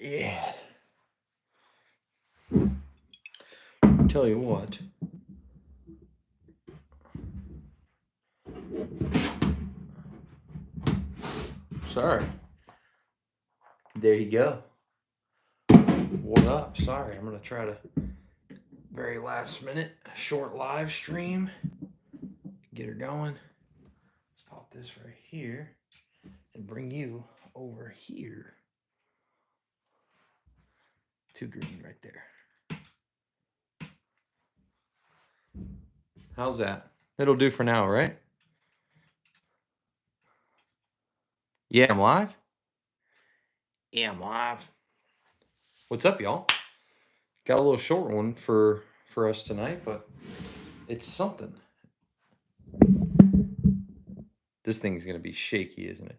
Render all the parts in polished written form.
Yeah. Tell you what. Sorry. There you go. What up? Sorry, I'm gonna try to very last minute short live stream. Get her going. Let's pop this right here and bring you over here. Too green right there. How's that? It'll do for now, right? Yeah, I'm live. Yeah, I'm live. What's up, y'all? Got a little short one for us tonight, but it's something. This thing's gonna be shaky, isn't it?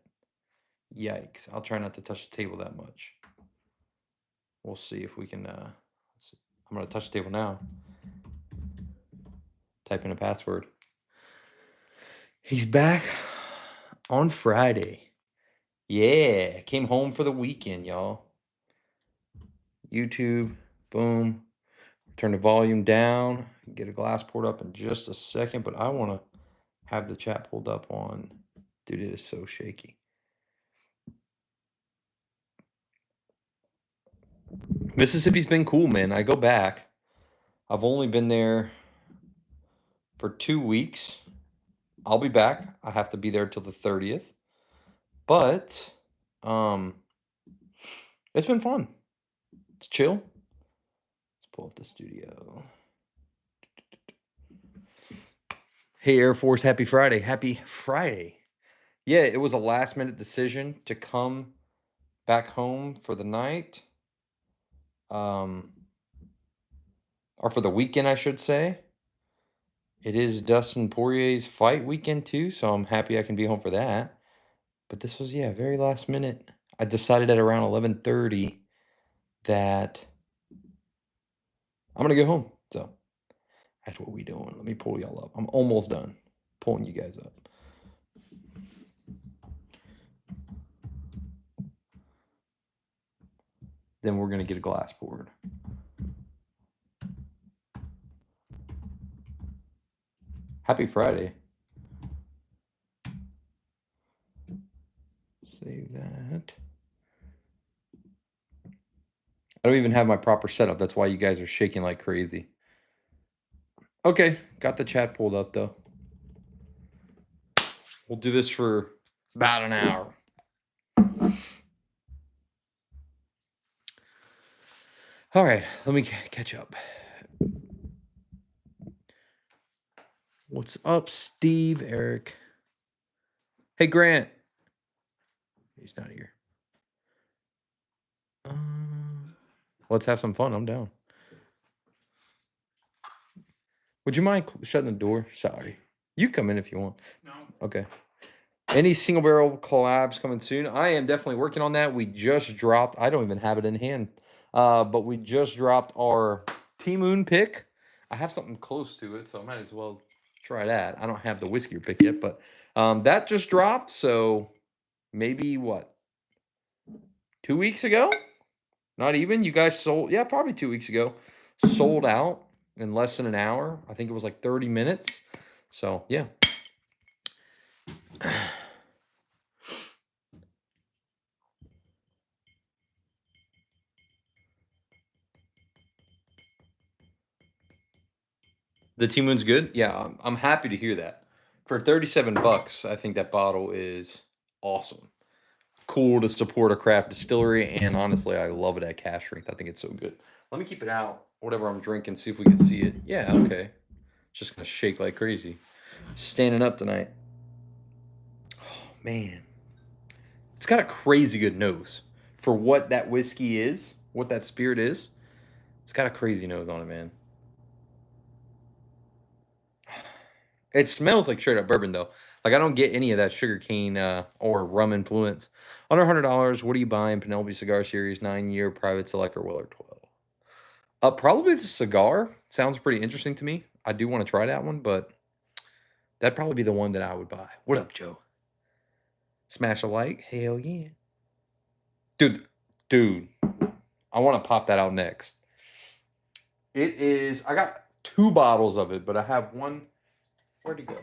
Yikes! I'll try not to touch the table that much. We'll see if we can. Let's see. I'm gonna touch the table now. Type in a password. He's back on Friday. Yeah, came home for the weekend, y'all. YouTube, boom. Turn the volume down. Get a glass poured up in just a second, but I want to have the chat pulled up on. Dude, it is so shaky. Mississippi's been cool, man. I go back. I've only been there for 2 weeks. I'll be back. I have to be there till the 30th. But it's been fun. It's chill. Let's pull up the studio. Hey, Air Force, happy Friday. Happy Friday. Yeah, it was a last minute decision to come back home for the night. Or for the weekend, I should say. It is Dustin Poirier's fight weekend too, so I'm happy I can be home for that. But this was, yeah, very last minute. I decided at around 11:30 that I'm gonna go home. So that's what we doing. Let me pull y'all up. I'm almost done pulling you guys up. Then we're gonna get a glass poured. Happy Friday. Save that. I don't even have my proper setup. That's why you guys are shaking like crazy. Okay, got the chat pulled up though. We'll do this for about an hour. All right, let me catch up. What's up, Steve, Eric? Hey, Grant. He's not here. Let's have some fun. I'm down. Would you mind shutting the door? Sorry. You come in if you want. No. Okay. Any single barrel collabs coming soon? I am definitely working on that. We just dropped, I don't even have it in hand, but we just dropped our T-Moon pick. I have something close to it, so I might as well try that. I don't have the whiskey pick yet, but that just dropped, so maybe what? 2 weeks ago? Not even. You guys sold, yeah, probably 2 weeks ago. Sold out in less than an hour. I think it was like 30 minutes. So, yeah. The T-Moon's good? Yeah, I'm happy to hear that. For 37 bucks, I think that bottle is awesome. Cool to support a craft distillery, and honestly, I love it at cash strength. I think it's so good. Let me keep it out, whatever I'm drinking, see if we can see it. Yeah, okay. It's just gonna shake like crazy. Standing up tonight. Oh, man. It's got a crazy good nose. For what that whiskey is, what that spirit is, it's got a crazy nose on it, man. It smells like straight up bourbon though. Like I don't get any of that sugarcane or rum influence. Under $100, what are you buying? Penelope Cigar Series 9-year private select or Weller 12. Probably the cigar sounds pretty interesting to me. I do want to try that one, but that'd probably be the one that I would buy. What up, Joe? Smash a like? Hell yeah, dude. I want to pop that out next. It is, I got 2 bottles of it, but I have one. Where'd it go?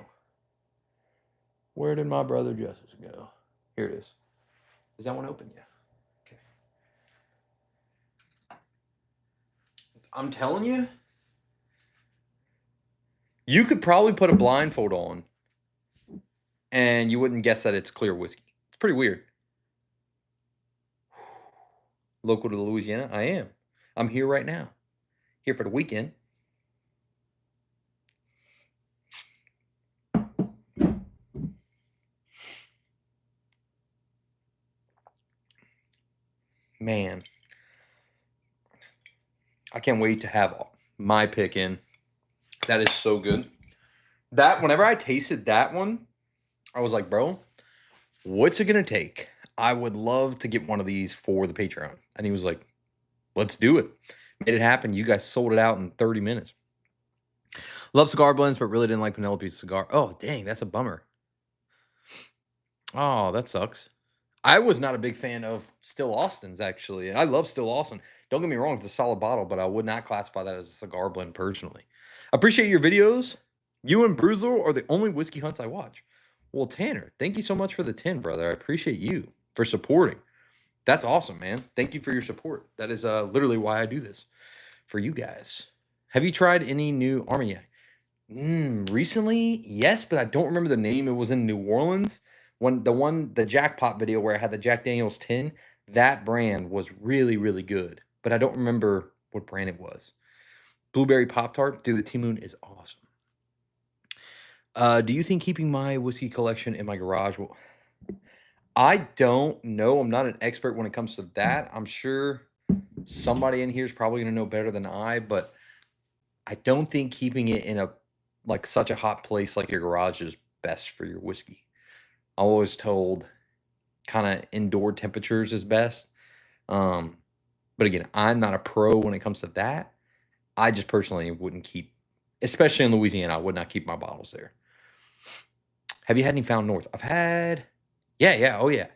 Where did my brother Jefferson go? Here it is. Is that one open yet? Okay. I'm telling you, you could probably put a blindfold on and you wouldn't guess that it's clear whiskey. It's pretty weird. Local to Louisiana, I am. I'm here right now. Here for the weekend. Man, I can't wait to have my pick in. That is so good. That, whenever I tasted that one, I was like, bro, what's it gonna take? I would love to get one of these for the Patreon. And he was like, let's do it. Made it happen. You guys sold it out in 30 minutes. Love cigar blends, but really didn't like Penelope's cigar. Oh, dang, that's a bummer. Oh, that sucks. I was not a big fan of Still Austin's, actually. And I love Still Austin. Don't get me wrong, it's a solid bottle, but I would not classify that as a cigar blend personally. Appreciate your videos. You and Bruzel are the only whiskey hunts I watch. Well, Tanner, thank you so much for the 10, brother. I appreciate you for supporting. That's awesome, man. Thank you for your support. That is literally why I do this, for you guys. Have you tried any new Armagnac? Recently, yes, but I don't remember the name. It was in New Orleans. The jackpot video where I had the Jack Daniel's 10, that brand was really, really good. But I don't remember what brand it was. Blueberry Pop-Tart, dude, the T-Moon is awesome. Do you think keeping my whiskey collection in my garage will... I don't know. I'm not an expert when it comes to that. I'm sure somebody in here is probably going to know better than I, but I don't think keeping it in such a hot place like your garage is best for your whiskey. I was told kind of indoor temperatures is best. But again, I'm not a pro when it comes to that. I just personally wouldn't keep, especially in Louisiana, I would not keep my bottles there. Have you had any Found North? I've had, yeah, oh yeah.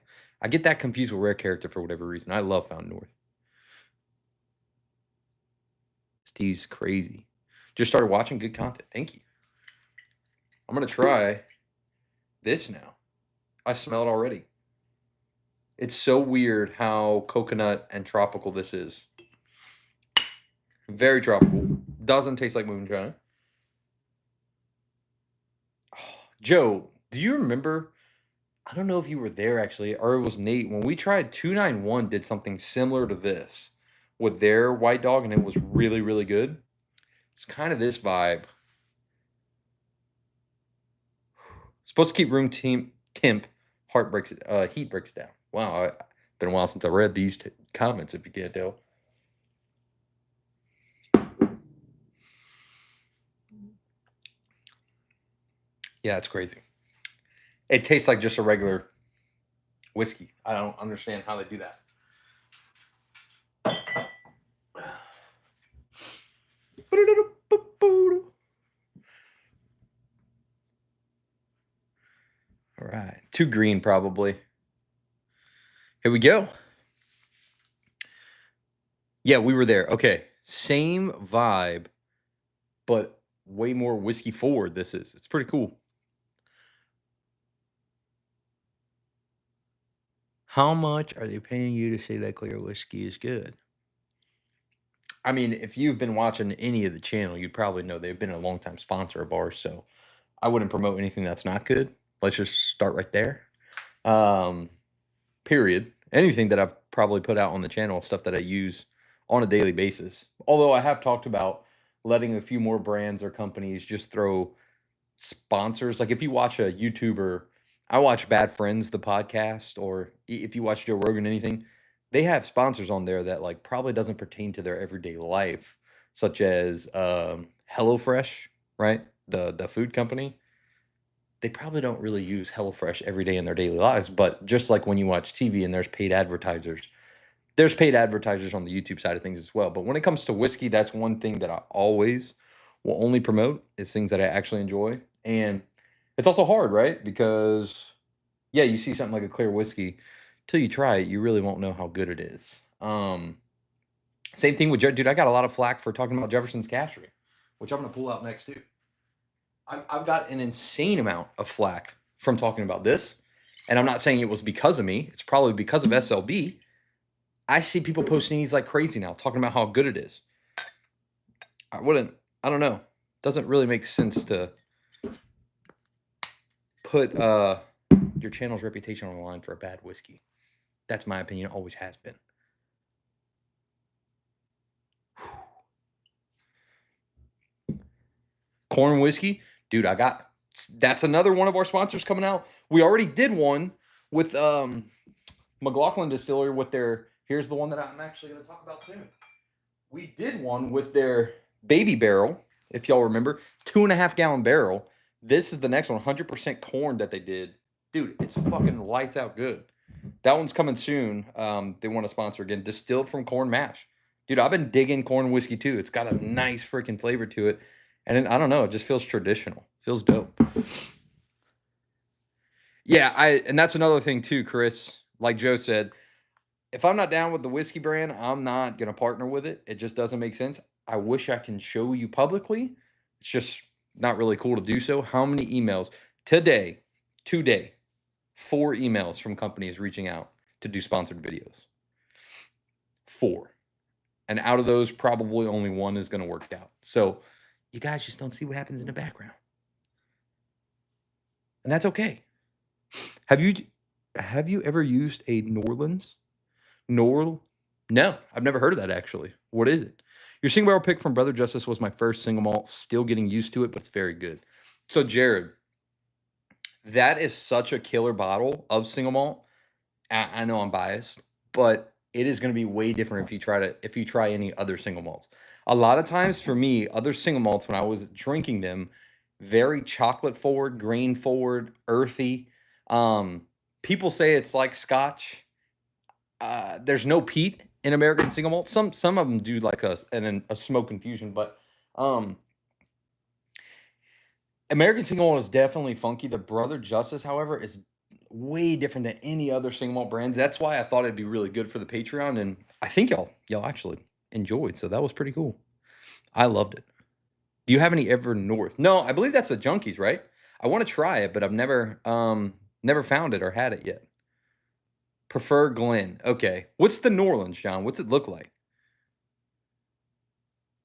I get that confused with Rare Character for whatever reason. I love Found North. Steve's crazy. Just started watching good content. Thank you. I'm going to try this now. I smell it already. It's so weird how coconut and tropical this is. Very tropical. Doesn't taste like moonshine. Oh, Joe, do you remember? I don't know if you were there actually, or it was Nate. When we tried 291 did something similar to this with their white dog, and it was really, really good. It's kind of this vibe. Supposed to keep room temp. Heat breaks down. Wow, it's been a while since I read these comments, if you can't tell. Yeah, it's crazy. It tastes like just a regular whiskey. I don't understand how they do that. All right, too green probably. Here we go. Yeah, we were there. Okay, same vibe, but way more whiskey forward. It's pretty cool. How much are they paying you to say that clear whiskey is good? I mean, if you've been watching any of the channel, you'd probably know they've been a longtime sponsor of ours, so I wouldn't promote anything that's not good. Let's just start right there. Period. Anything that I've probably put out on the channel, stuff that I use on a daily basis. Although I have talked about letting a few more brands or companies just throw sponsors. Like if you watch a YouTuber, I watch Bad Friends, the podcast, or if you watch Joe Rogan, anything, they have sponsors on there that like probably doesn't pertain to their everyday life, such as HelloFresh, right? The food company. They probably don't really use HelloFresh every day in their daily lives, but just like when you watch TV and there's paid advertisers on the YouTube side of things as well. But when it comes to whiskey, that's one thing that I always will only promote is things that I actually enjoy. And it's also hard, right? Because yeah, you see something like a clear whiskey, till you try it, you really won't know how good it is. Same thing with dude. I got a lot of flack for talking about Jefferson's cachery, which I'm going to pull out next too. I've got an insane amount of flack from talking about this, and I'm not saying it was because of me. It's probably because of SLB. I see people posting these like crazy now, talking about how good it is. I don't know. Doesn't really make sense to put your channel's reputation on the line for a bad whiskey. That's my opinion. It always has been. Corn whiskey, dude. That's another one of our sponsors coming out. We already did one with McLaughlin Distillery with their. Here's the one that I'm actually going to talk about soon. We did one with their baby barrel, if y'all remember, 2.5 gallon barrel. This is the next one, 100% corn that they did. Dude, it's fucking lights out good. That one's coming soon. They want to sponsor again. Distilled from corn mash. Dude, I've been digging corn whiskey too. It's got a nice freaking flavor to it. And I don't know, it just feels traditional. Feels dope. Yeah, and that's another thing too, Chris. Like Joe said, if I'm not down with the whiskey brand, I'm not going to partner with it. It just doesn't make sense. I wish I can show you publicly. It's just not really cool to do so. How many emails? Today, 4 emails from companies reaching out to do sponsored videos. 4. And out of those, probably only 1 is going to work out. So you guys just don't see what happens in the background. And that's okay. Have you ever used a Norlands? No, I've never heard of that actually. What is it? Your single barrel pick from Brother Justice was my first single malt. Still getting used to it, but it's very good. So Jared, that is such a killer bottle of single malt. I know I'm biased, but it is going to be way different if you try any other single malts. A lot of times for me, other single malts when I was drinking them, very chocolate forward, grain forward, earthy. People say it's like Scotch. There's no peat in American single malt. Some of them do like a smoke infusion, but American single malt is definitely funky. The Brother Justice, however, is way different than any other single malt brands. That's why I thought it'd be really good for the Patreon, and I think y'all actually enjoyed. So that was pretty cool. I loved it. Do you have any ever north? No, I believe that's a Junkies, right? I want to try it, but I've never found it or had it yet. Prefer Glen. Okay. What's the New Orleans, John? What's it look like?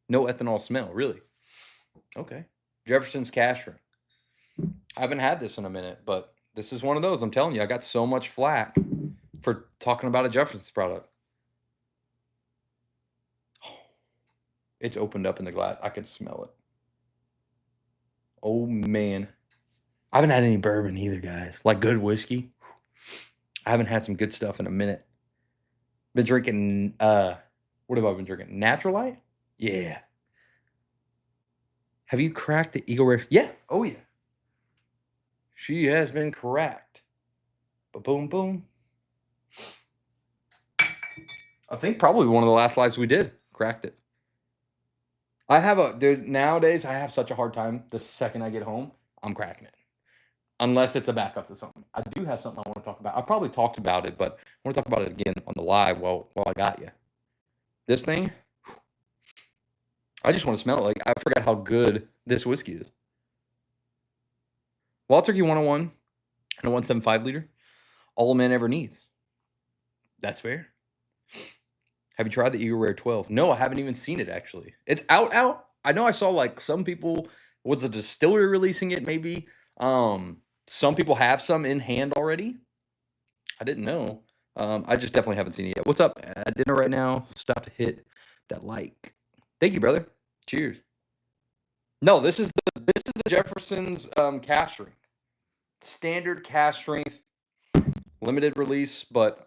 No ethanol smell, really? Okay. Jefferson's cash ring. I haven't had this in a minute, but this is one of those. I'm telling you, I got so much flack for talking about a Jefferson's product. It's opened up in the glass. I can smell it. Oh, man. I haven't had any bourbon either, guys. Like good whiskey. I haven't had some good stuff in a minute. Been drinking, what have I been drinking? Natural Light? Yeah. Have you cracked the Eagle Rare? Yeah. Oh, yeah. She has been cracked. Boom, boom. I think probably one of the last lives we did. Cracked it. Dude, nowadays I have such a hard time the second I get home, I'm cracking it. Unless it's a backup to something. I do have something I want to talk about. I probably talked about it, but I want to talk about it again on the live while I got you. This thing, I just want to smell it. Like, I forgot how good this whiskey is. Wild Turkey 101 and a 175 liter. All a man ever needs. That's fair. Have you tried the Eagle Rare 12? No, I haven't even seen it, actually. It's out. I know I saw, like, some people, was a distillery releasing it, maybe? Some people have some in hand already. I didn't know. I just definitely haven't seen it yet. What's up at dinner right now? Stop to hit that like. Thank you, brother. Cheers. No, this is the Jefferson's cash strength. Standard cash strength, limited release, but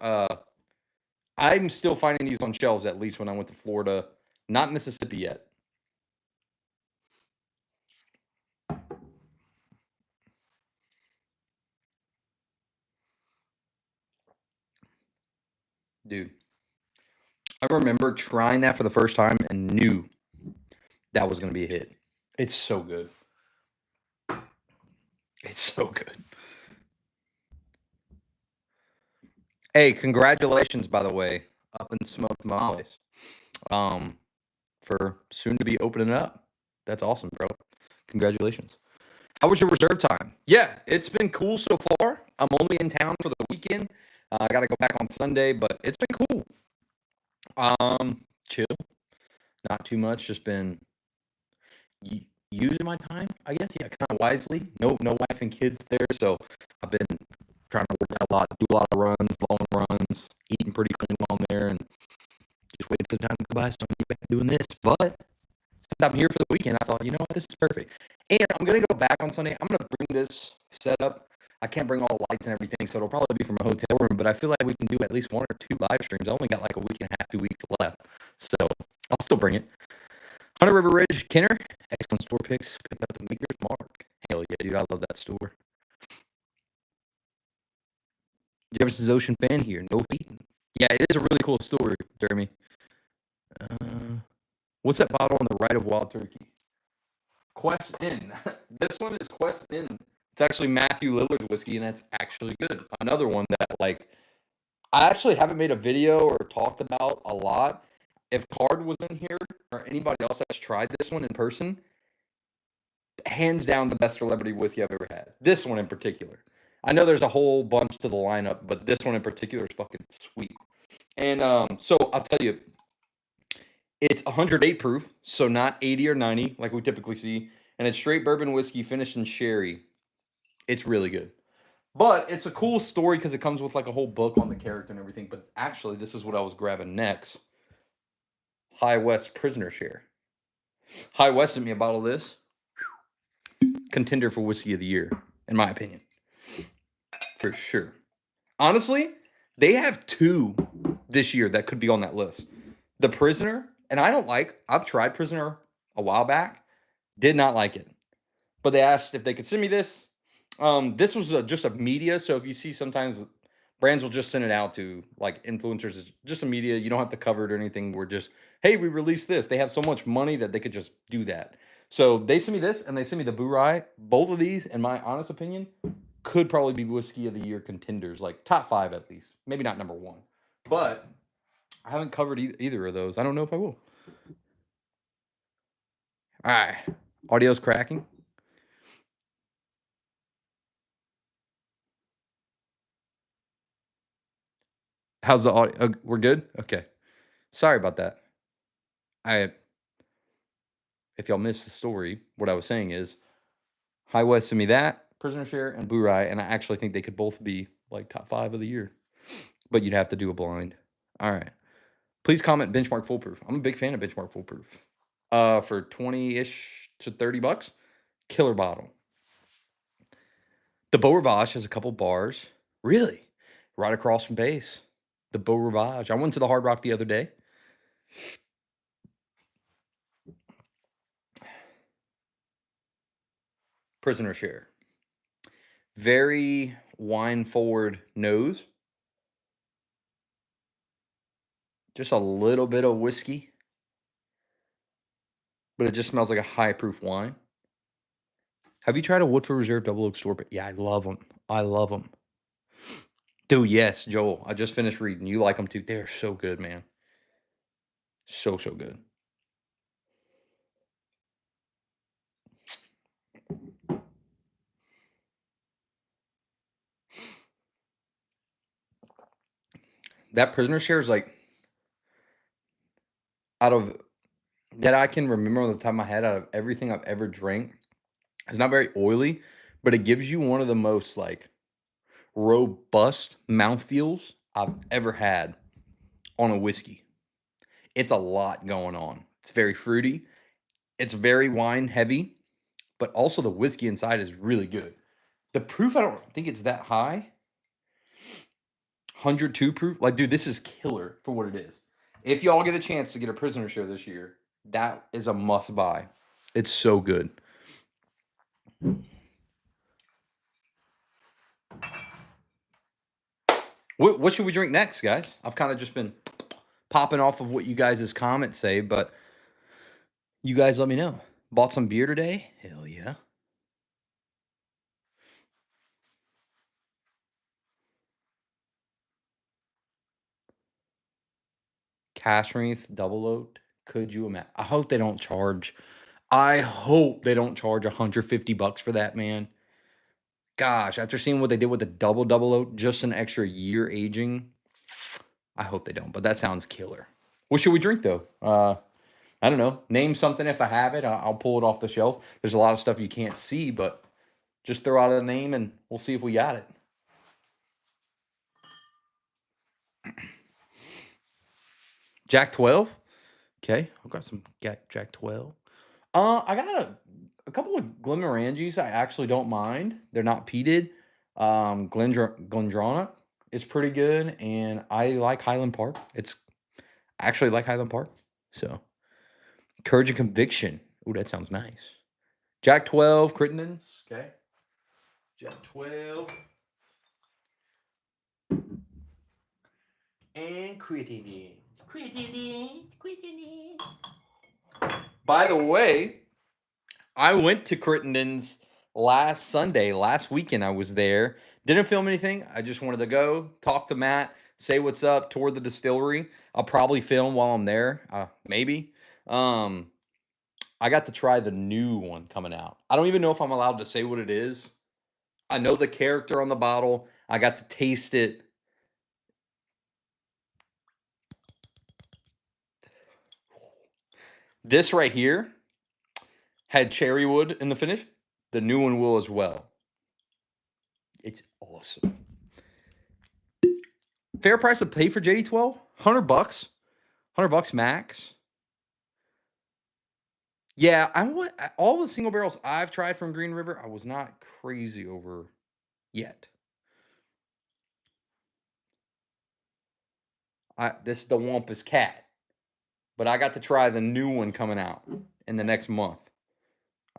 I'm still finding these on shelves, at least when I went to Florida. Not Mississippi yet. Dude, I remember trying that for the first time and knew that was going to be a hit. It's so good. It's so good. Hey, congratulations, by the way, Up in Smoked Mollies. um, for soon to be opening up. That's awesome, bro. Congratulations. How was your reserve time? Yeah, it's been cool so far. I'm only in town for the weekend. I got to go back on Sunday, but it's been cool. Chill, not too much. Just been using my time, I guess. Yeah, kind of wisely. No wife and kids there, so I've been trying to work out a lot, do a lot of runs, long runs, eating pretty clean while I'm there, and just waiting for the time to go by so I can get back doing this. But since I'm here for the weekend, I thought, you know what, this is perfect. And I'm gonna go back on Sunday. I'm gonna bring this setup. I can't bring all the lights and everything, so it'll probably be from a hotel room. But I feel like we can do at least 1 or 2 live streams. I only got like a week and a half, 2 weeks left, so I'll still bring it. Hunter River Ridge, Kenner, excellent store picks. Pick up the Maker's Mark. Hell yeah, dude, I love that store. Jefferson's Ocean fan here. No heating. Yeah, it is a really cool store, Jeremy. What's that bottle on the right of Wild Turkey? Quest Inn. This one is Quest Inn. It's actually Matthew Lillard's whiskey, and that's actually good. Another one that, like, I actually haven't made a video or talked about a lot. If Card was in here or anybody else that's tried this one in person, hands down the best celebrity whiskey I've ever had. This one in particular. I know there's a whole bunch to the lineup, but this one in particular is fucking sweet. And so I'll tell you, it's 108 proof, so not 80 or 90 like we typically see. And it's straight bourbon whiskey finished in sherry. It's really good. But it's a cool story because it comes with like a whole book on the character and everything. But actually, this is what I was grabbing next. High West Prisoner Share. High West sent me a bottle of this. Contender for whiskey of the year, in my opinion. For sure. Honestly, they have 2 this year that could be on that list. The Prisoner, and I've tried Prisoner a while back, did not like it. But they asked if they could send me this. This was just a media, so if you see sometimes brands will just send it out to like influencers. It's just a media. You don't have to cover it or anything. We're just, hey, we released this. They have so much money that they could just do that. So they sent me this, and they sent me the Burai. Both of these, in my honest opinion, could probably be whiskey of the year contenders, like top 5 at least. Maybe not number 1, but I haven't covered either of those. I don't know if I will. All right, audio's cracking. How's the audio? We're good? Okay. Sorry about that. If y'all missed the story, what I was saying is High West sent me that, Prisoner Share, and Burai, and I actually think they could both be like top 5 of the year. But you'd have to do a blind. All right. Please comment Benchmark Foolproof. I'm a big fan of Benchmark Foolproof. For 20-ish to $30, killer bottle. The Beau Rivage has a couple bars. Really? Right across from base. The Beau Rivage. I went to the Hard Rock the other day. Prisoner Share. Very wine forward nose. Just a little bit of whiskey. But it just smells like a high proof wine. Have you tried a Woodford Reserve Double Oak Store? Yeah, I love them. I love them. Dude, yes, Joel. I just finished reading. You like them too. They're so good, man. So good. That Prisoner Share is like, out of that I can remember on the top of my head, out of everything I've ever drank, it's not very oily, but it gives you one of the most like robust mouthfeels I've ever had on a whiskey. It's a lot going on. It's very fruity. It's very wine heavy, but also the whiskey inside is really good. The proof, I don't think it's that high. 102 proof. Like, dude, this is killer for what it is. If y'all get a chance to get a Prisoner Share this year, that is a must buy. It's so good. What should we drink next, guys? I've kind of just been popping off of what you guys' comments say, but you guys let me know. Bought some beer today? Hell yeah. Cash Wreath double oaked. Could you imagine? I hope they don't charge. I hope they don't charge $150 for that, man. Gosh, after seeing what they did with the double oak, just an extra year aging, I hope they don't. But that sounds killer. What should we drink though? I don't know. Name something if I have it. I'll pull it off the shelf. There's a lot of stuff you can't see, but just throw out a name and we'll see if we got it. Jack 12. Okay, I've got some Jack 12. I got a couple of Glenmorangies I actually don't mind. They're not peated. Glendronach is pretty good, and I like Highland Park. I actually like Highland Park. So, Courage and Conviction. Ooh, that sounds nice. Jack 12, Crittenden's. Okay. Jack 12. And Crittenden. By the way, I went to Crittenden's last weekend. I was there. Didn't film anything. I just wanted to go, talk to Matt, say what's up, tour the distillery. I'll probably film while I'm there. Maybe. I got to try the new one coming out. I don't even know if I'm allowed to say what it is. I know the character on the bottle. I got to taste it. This right here had cherry wood in the finish. The new one will as well. It's awesome. Fair price to pay for JD12? $100. $100 max. Yeah, all the single barrels I've tried from Green River, I was not crazy over yet. This is the Wampus Cat. But I got to try the new one coming out in the next month.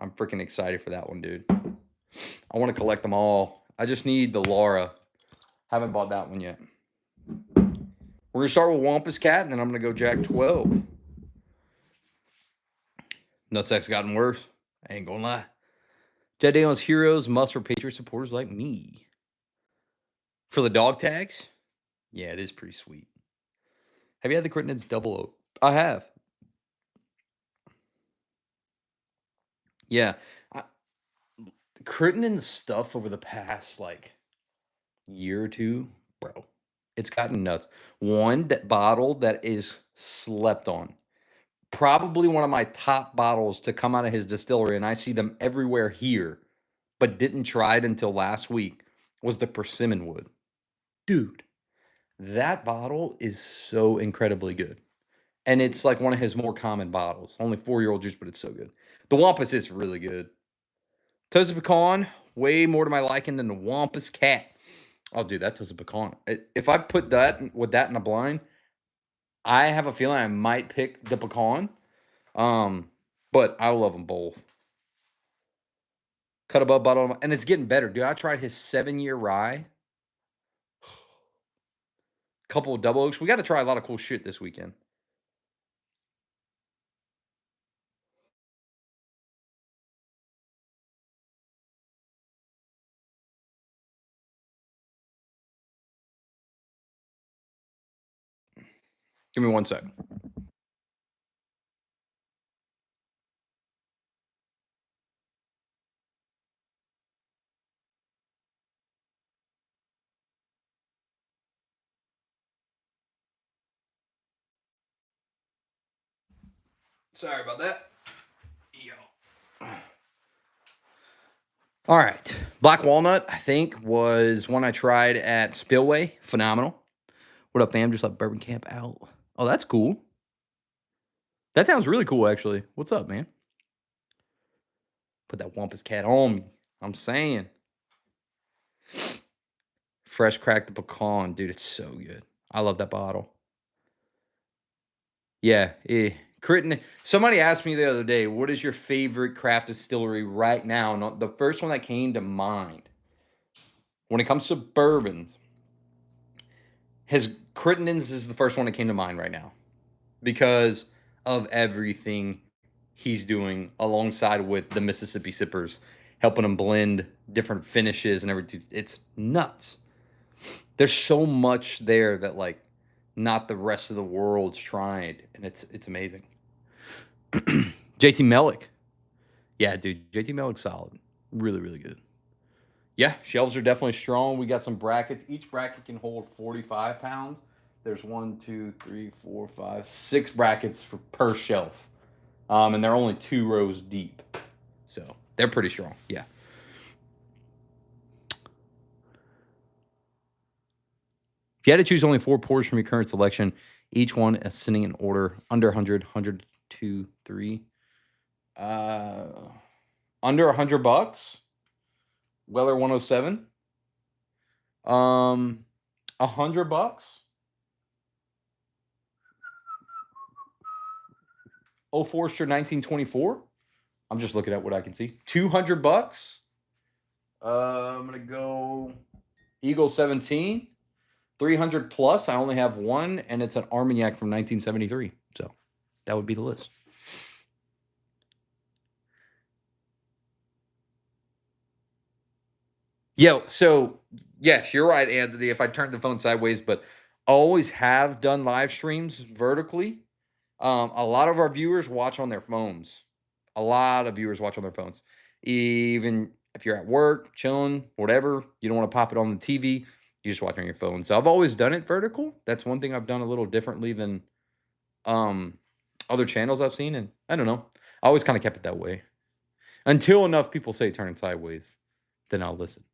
I'm freaking excited for that one, dude. I want to collect them all. I just need the Laura. Haven't bought that one yet. We're going to start with Wampus Cat, and then I'm going to go Jack 12. Nutsack's gotten worse. I ain't going to lie. Jack Daniel's Heroes must for Patriot supporters like me. For the dog tags? Yeah, it is pretty sweet. Have you had the Crittenden's double oak? I have. Yeah. Crittenden's stuff over the past, year or two, bro, it's gotten nuts. One bottle that is slept on. Probably one of my top bottles to come out of his distillery, and I see them everywhere here, but didn't try it until last week, was the Persimmon Wood. Dude, that bottle is so incredibly good. And it's like one of his more common bottles. Only 4-year-old juice, but it's so good. The Wampus is really good. Toasted Pecan, way more to my liking than the Wampus Cat. Oh, dude, that Toasted Pecan. If I put that with that in a blind, I have a feeling I might pick the pecan. But I love them both. Cut above bottle, and it's getting better, dude. I tried his 7-year rye. Couple of double oaks. We got to try a lot of cool shit this weekend. Give me 1 sec. Sorry about that. Yo. All right. Black Walnut, I think, was one I tried at Spillway. Phenomenal. What up, fam? Just let Bourbon Camp out. Oh, that's cool. That sounds really cool, actually. What's up, man? Put that Wampus Cat on me. I'm saying. Fresh cracked the pecan. Dude, it's so good. I love that bottle. Yeah. Crittenden. Somebody asked me the other day, what is your favorite craft distillery right now? And the first one that came to mind when it comes to bourbons, Crittenden's is the first one that came to mind right now because of everything he's doing alongside with the Mississippi Sippers, helping them blend different finishes and everything. It's nuts. There's so much there that not the rest of the world's tried, and it's amazing. JT Mellick. Yeah, dude, JT Mellick's solid. Really, really good. Yeah, shelves are definitely strong. We got some brackets. Each bracket can hold 45 pounds. There's 1, 2, 3, 4, 5, 6 brackets per shelf. And they're only 2 rows deep. So they're pretty strong. Yeah. If you had to choose only 4 pours from your current selection, each one ascending in order under 100, 100, 2, 3. Under $100. Weller 107. $100. Oh, Forester 1924. I'm just looking at what I can see. $200. I'm gonna go Eagle 17. 300 plus. I only have one, and it's an Armagnac from 1973. So that would be the list. Yo, so yes, you're right, Anthony. If I turn the phone sideways, but I always have done live streams vertically. A lot of our viewers watch on their phones. A lot of viewers watch on their phones. Even if you're at work, chilling, whatever, you don't want to pop it on the TV, you just watch on your phone. So I've always done it vertical. That's one thing I've done a little differently than other channels I've seen. And I don't know. I always kind of kept it that way. Until enough people say turn it sideways, then I'll listen.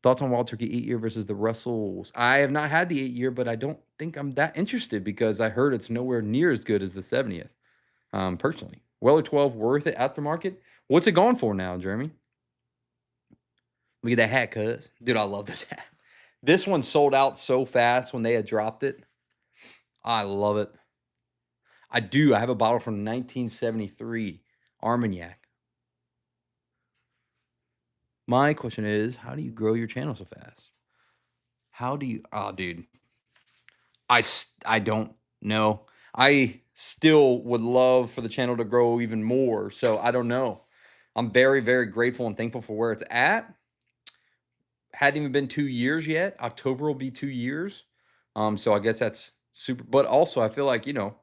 Thoughts on Wild Turkey 8-year versus the Russells? I have not had the 8-year, but I don't think I'm that interested because I heard it's nowhere near as good as the 70th. Personally, Weller 12 worth it aftermarket. What's it going for now, Jeremy? Look at that hat, cuz. Dude, I love this hat. This one sold out so fast when they had dropped it. I love it. I do. I have a bottle from 1973 Armagnac. My question is, how do you grow your channel so fast? How do you? Oh, dude. I don't know. I still would love for the channel to grow even more. So I don't know. I'm very, very grateful and thankful for where it's at. Hadn't even been 2 years yet. October will be 2 years. So I guess that's super. But also, I feel like it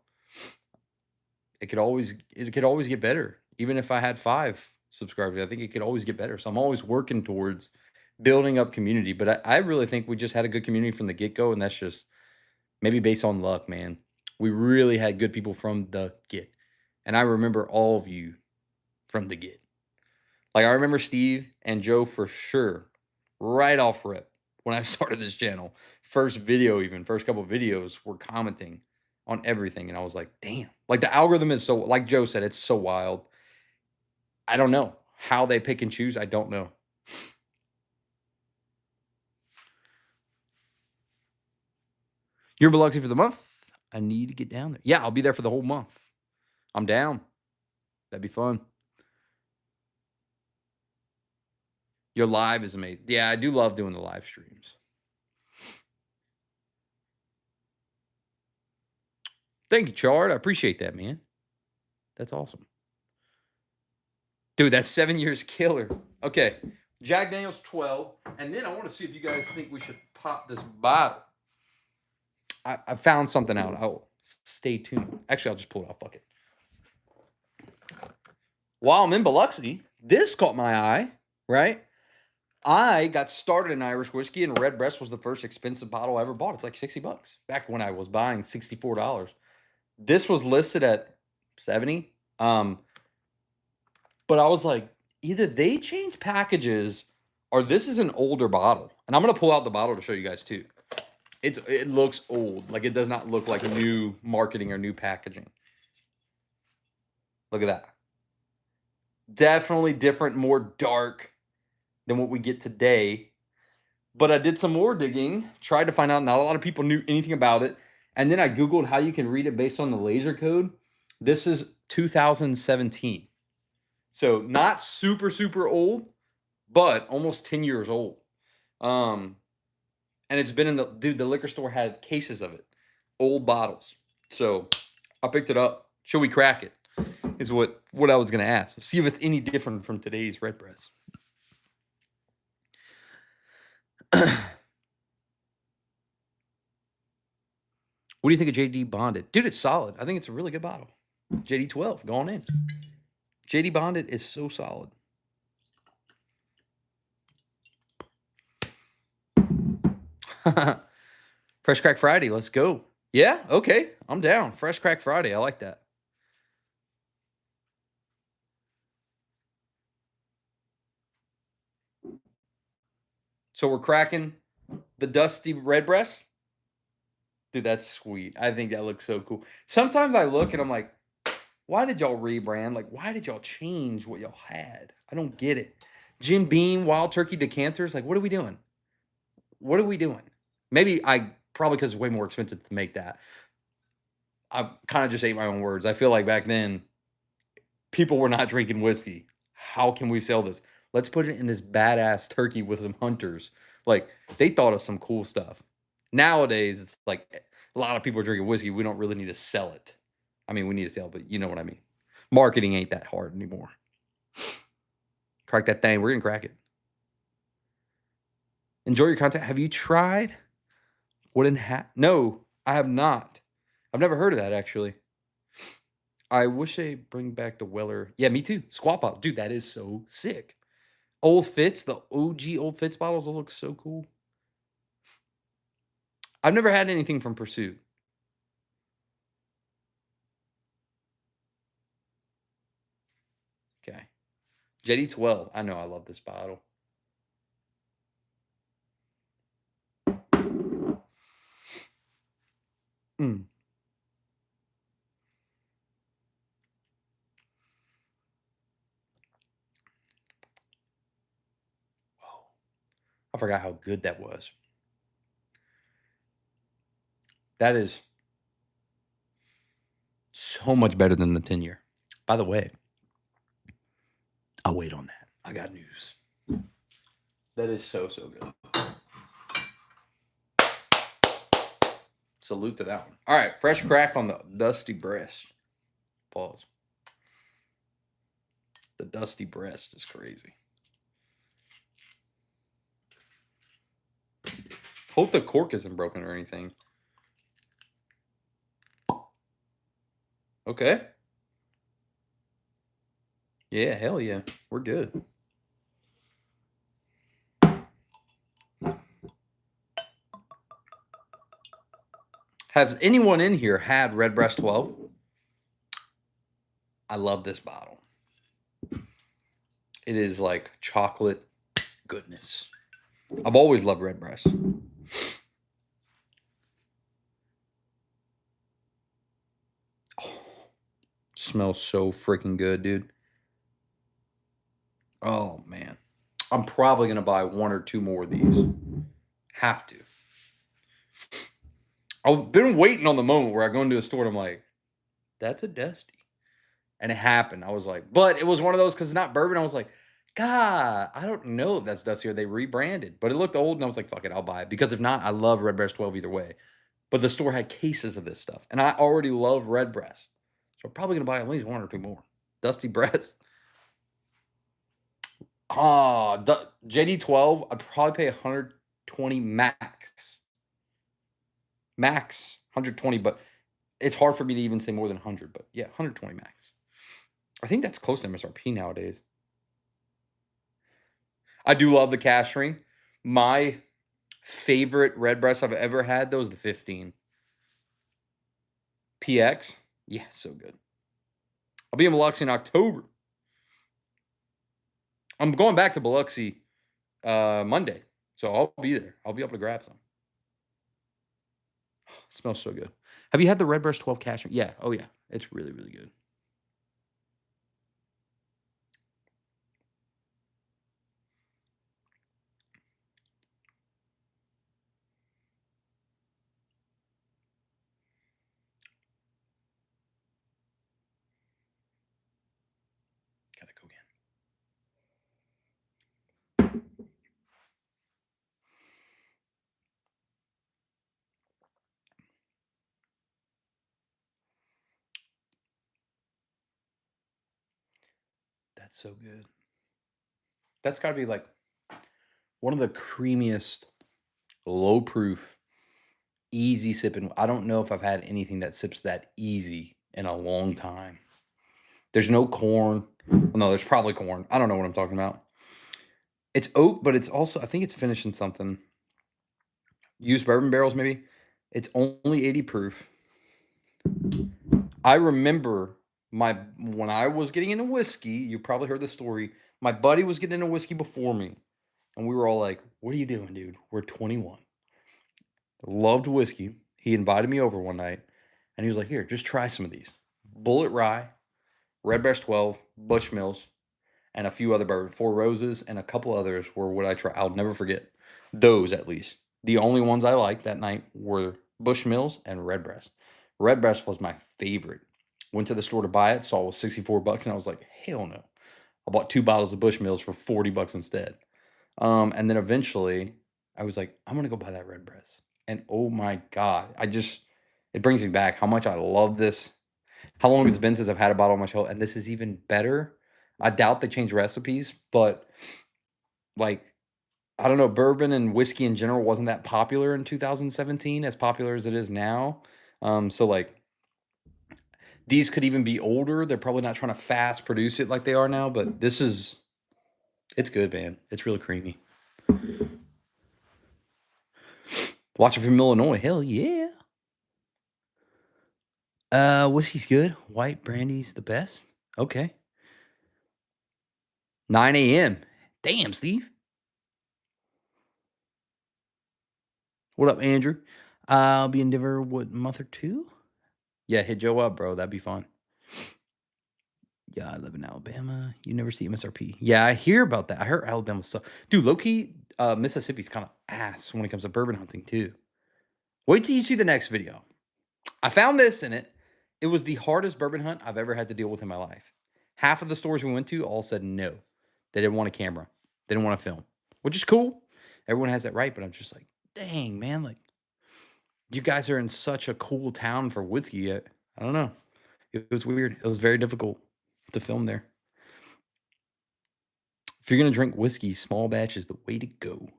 could always get better. Even if I had 5 subscribers, I think it could always get better. So I'm always working towards building up community. But I really think we just had a good community from the get go, and that's just maybe based on luck, man. We really had good people from the get, and I remember all of you from the get. Like I remember Steve and Joe for sure, right off rip when I started this channel. First couple of videos were commenting on everything, and I was like, damn. Like the algorithm is so, like Joe said, it's so wild. I don't know how they pick and choose. I don't know. You're in Biloxi for the month. I need to get down there. Yeah, I'll be there for the whole month. I'm down. That'd be fun. Your live is amazing. Yeah, I do love doing the live streams. Thank you, Chard. I appreciate that, man. That's awesome. Dude, that's 7 years killer. Okay. Jack Daniels 12. And then I want to see if you guys think we should pop this bottle. I found something out. I'll stay tuned. Actually, I'll just pull it off. Fuck it. While I'm in Biloxi, this caught my eye, right? I got started in Irish whiskey, and Redbreast was the first expensive bottle I ever bought. It's like $60 back when I was buying $64. This was listed at 70. But I was like, either they changed packages or this is an older bottle. And I'm gonna pull out the bottle to show you guys too. It looks old. Like it does not look like new marketing or new packaging. Look at that. Definitely different, more dark than what we get today. But I did some more digging, tried to find out. Not a lot of people knew anything about it. And then I Googled how you can read it based on the laser code. This is 2017. So not super, super old, but almost 10 years old. And it's been in the liquor store had cases of it, old bottles. So I picked it up. Should we crack it? Is what I was going to ask. See if it's any different from today's Redbreast. What do you think of JD Bonded? Dude, it's solid. I think it's a really good bottle. JD 12, going in. JD Bonded is so solid. Fresh Crack Friday, let's go. Yeah, okay, I'm down. Fresh Crack Friday, I like that. So we're cracking the Dusty Redbreast. Dude, that's sweet. I think that looks so cool. Sometimes I look and I'm like, why did y'all rebrand? Like, why did y'all change what y'all had? I don't get it. Jim Beam, Wild Turkey decanters. Like, what are we doing? What are we doing? Maybe I probably because it's way more expensive to make that. I kind of just ate my own words. I feel like back then people were not drinking whiskey. How can we sell this? Let's put it in this badass turkey with some hunters. Like they thought of some cool stuff. Nowadays, it's like a lot of people are drinking whiskey. We don't really need to sell it. I mean, we need to sell, but you know what I mean. Marketing ain't that hard anymore. Crack that thing. We're gonna crack it. Enjoy your content. Have you tried wooden hat? No, I have not. I've never heard of that actually. I wish they bring back the Weller. Yeah, me too. Squat bottle. Dude, that is so sick. Old Fitz, the OG Old Fitz bottles, those look so cool. I've never had anything from Pursuit. Okay. JD 12. I know I love this bottle. Mm. Whoa. I forgot how good that was. That is so much better than the 10-year. By the way, I'll wait on that. I got news. That is so good. Salute to that one. All right, fresh crack on the Dusty Breast. Pause. The Dusty Breast is crazy. Hope the cork isn't broken or anything. Okay. Yeah, hell yeah. We're good. Has anyone in here had Redbreast 12? I love this bottle. It is like chocolate goodness. I've always loved Redbreast. Oh, smells so freaking good, dude. Oh, man. I'm probably going to buy one or two more of these. Have to. I've been waiting on the moment where I go into a store and I'm like, that's a Dusty. And it happened. I was like, but it was one of those because it's not bourbon. I was like, God, I don't know if that's Dusty or they rebranded. But it looked old and I was like, fuck it, I'll buy it. Because if not, I love Redbreast 12 either way. But the store had cases of this stuff. And I already love Redbreast. So I'm probably going to buy at least one or two more. Dusty Breast. JD 12, I'd probably pay 120 max. Max 120, but it's hard for me to even say more than 100. But yeah, 120 max. I think that's close to MSRP nowadays. I do love the cash ring. My favorite Redbreast I've ever had, though, is the 15. PX. Yeah, so good. I'll be in Biloxi in October. I'm going back to Biloxi Monday. So I'll be there. I'll be able to grab some. It smells so good. Have you had the Redbreast 12 cash ring? Yeah. Oh, yeah. It's really, really good. Gotta go again. That's so good. That's got to be like one of the creamiest low proof, easy sipping. I don't know if I've had anything that sips that easy in a long time. There's no corn. Well, no, there's probably corn. I don't know what I'm talking about. It's oak, but it's also, I think it's finished in something. Used bourbon barrels, maybe. It's only 80 proof. I remember when I was getting into whiskey, you probably heard the story. My buddy was getting into whiskey before me, and we were all like, "What are you doing, dude? We're 21." Loved whiskey. He invited me over one night, and he was like, "Here, just try some of these. Bullet Rye, Redbreast 12, Bushmills, and a few other bourbon. Four Roses and a couple others were what I tried. I'll never forget those, at least. The only ones I liked that night were Bushmills and Redbreast. Redbreast was my favorite. Went to the store to buy it, saw it was 64 bucks, and I was like, hell no. I bought 2 bottles of Bushmills for 40 bucks instead. And then eventually I was like, I'm gonna go buy that Redbreast. And oh my God, it brings me back how much I love this. How long it's been since I've had a bottle on my shelf, and this is even better. I doubt they change recipes, but like, I don't know, bourbon and whiskey in general wasn't that popular in 2017, as popular as it is now. So like these could even be older. They're probably not trying to fast produce it like they are now, but it's good, man. It's really creamy. Watching from Illinois, hell yeah. Whiskey's good. White brandy's the best. Okay. 9 a.m. Damn, Steve. What up, Andrew? I'll be in Denver, what, month or two? Yeah, hit Joe up, bro. That'd be fun. Yeah, I live in Alabama. You never see MSRP. Yeah, I hear about that. I heard Alabama stuff. Dude, low-key, Mississippi's kind of ass when it comes to bourbon hunting, too. Wait till you see the next video. I found this in it. It was the hardest bourbon hunt I've ever had to deal with in my life. Half of the stores we went to all said no. They didn't want a camera. They didn't want to film, which is cool. Everyone has that right, but I'm just like, dang, man, like, you guys are in such a cool town for whiskey. I don't know. It was weird. It was very difficult to film there. If you're going to drink whiskey, small batch is the way to go.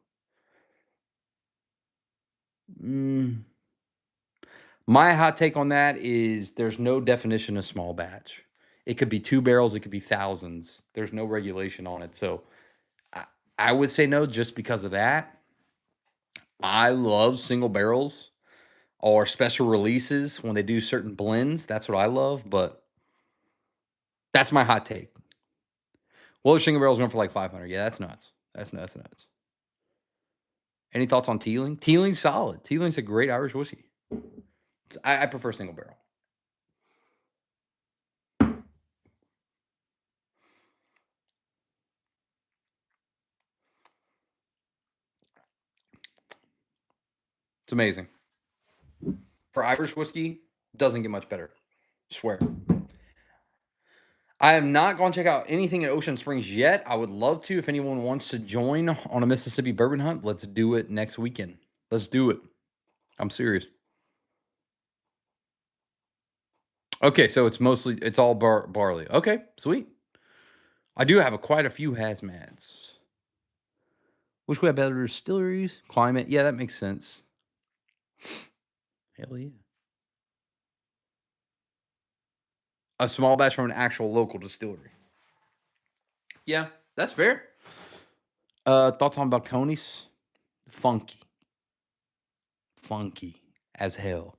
My hot take on that is there's no definition of small batch. It could be 2 barrels, it could be thousands. There's no regulation on it. So I would say no just because of that. I love single barrels or special releases when they do certain blends. That's what I love, but that's my hot take. Well, single barrels going for like 500. Yeah, that's nuts. That's nuts. Any thoughts on Teeling? Teeling's solid. Teeling's a great Irish whiskey. I prefer single barrel. It's amazing. For Irish whiskey, doesn't get much better. Swear. I have not gone check out anything in Ocean Springs yet. I would love to. If anyone wants to join on a Mississippi bourbon hunt, let's do it next weekend. Let's do it. I'm serious. Okay, so it's all barley. Okay, sweet. I do have quite a few hazmats. Wish we had better distilleries. Climate, yeah, that makes sense. Hell yeah. A small batch from an actual local distillery. Yeah, that's fair. Thoughts on Balcones? Funky. Funky as hell.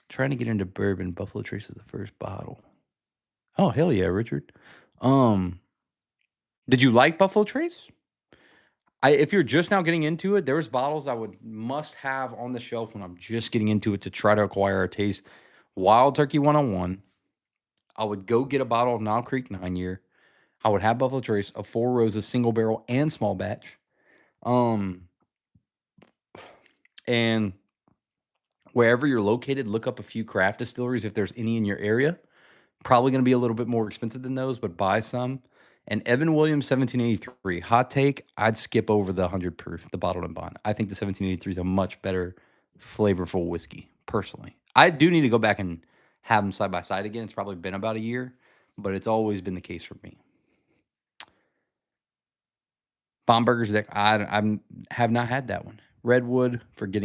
Trying to get into bourbon. Buffalo Trace is the first bottle. Oh, hell yeah, Richard. Did you like Buffalo Trace? If you're just now getting into it, there's bottles I would must have on the shelf when I'm just getting into it to try to acquire a taste. Wild Turkey 101. I would go get a bottle of Knob Creek 9-year. I would have Buffalo Trace, a Four Roses single barrel and small batch. And wherever you're located, look up a few craft distilleries if there's any in your area. Probably going to be a little bit more expensive than those, but buy some. And Evan Williams 1783. Hot take, I'd skip over the 100 proof, the bottled and bond. I think the 1783 is a much better flavorful whiskey, personally. I do need to go back and have them side by side again. It's probably been about a year, but it's always been the case for me. Bomberger's deck. I have not had that one. Redwood